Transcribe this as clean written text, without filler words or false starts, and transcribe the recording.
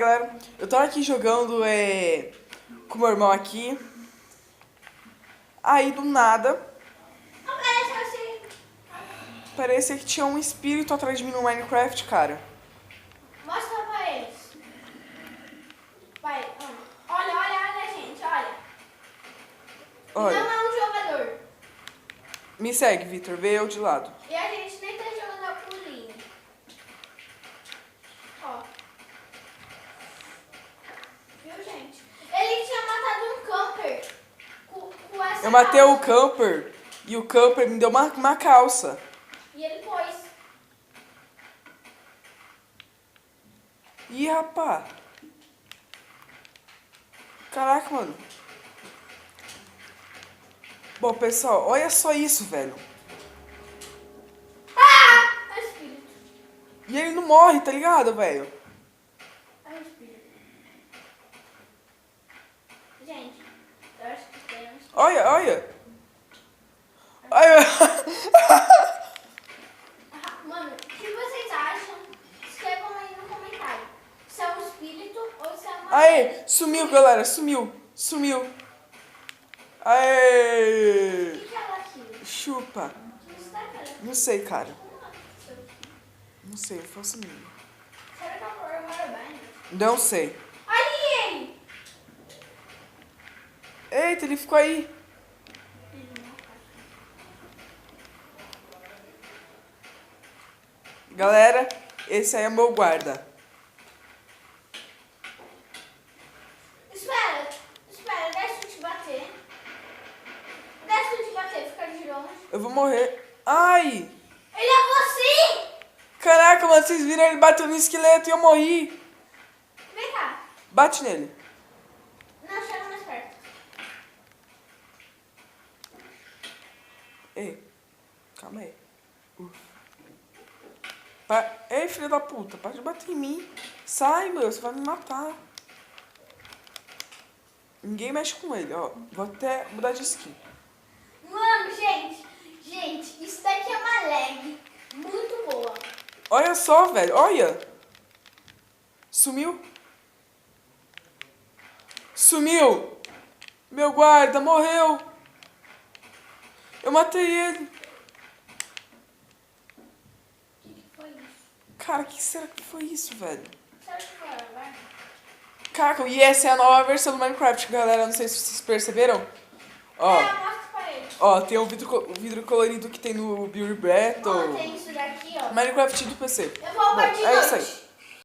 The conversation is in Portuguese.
galera, eu tava aqui jogando com meu irmão aqui. Aí do nada parecia que tinha um espírito atrás de mim no Minecraft, cara. Mostra pra eles. Vai, olha, gente, olha. Olha. Não é um jogador. Me segue, Vitor, vê eu de lado. E a gente nem tá jogando a pulinho. Ó. Viu, gente? Ele tinha matado um camper com essa Eu matei calça. o camper e o camper me deu uma calça. E ele pôs. Ih, rapá. Caraca, mano. Bom, pessoal, olha só isso, velho. Ah! É o espírito. E ele não morre, tá ligado, velho? É o espírito. Gente, eu acho que tem um espírito. Olha, olha. Olha. Mano, o que vocês acham? Escrevam aí no comentário. Se é um espírito ou se é uma... Aê, sumiu, galera, sumiu. Sumiu. O Aê. que é aquilo? Chupa. O que está aquilo? Não sei, cara. Como é isso? Não sei, eu faço mínimo. Será que é o Marabane? Não sei. Ali ele! Eita, ele ficou aí. Galera, esse aí é o meu guarda. Espera, deixa eu te bater. Deixa eu te bater, fica de longe. Eu vou morrer. Ai! Ele é você! Caraca, mano, vocês viram ele bateu no esqueleto e eu morri. Vem cá. Bate nele. Não, chega mais perto. Ei, calma aí. Ei, filho da puta, para de bater em mim. Sai, meu, você vai me matar. Ninguém mexe com ele, ó. Vou até mudar de skin. Mano, gente, isso daqui é uma lag muito boa. Olha só, velho, olha. Sumiu. Sumiu. Meu guarda morreu. Eu matei ele. O que foi isso? Cara, o que será que foi isso, velho? Será que foi agora? Caraca, e essa é a nova versão do Minecraft, galera. Não sei se vocês perceberam. Ó, Mostra pra ele. ó, tem o vidro colorido que tem no Beauty Battle. Ó, tem isso daqui, ó. Minecraft do PC. Eu vou Bom, partir é isso noite. aí.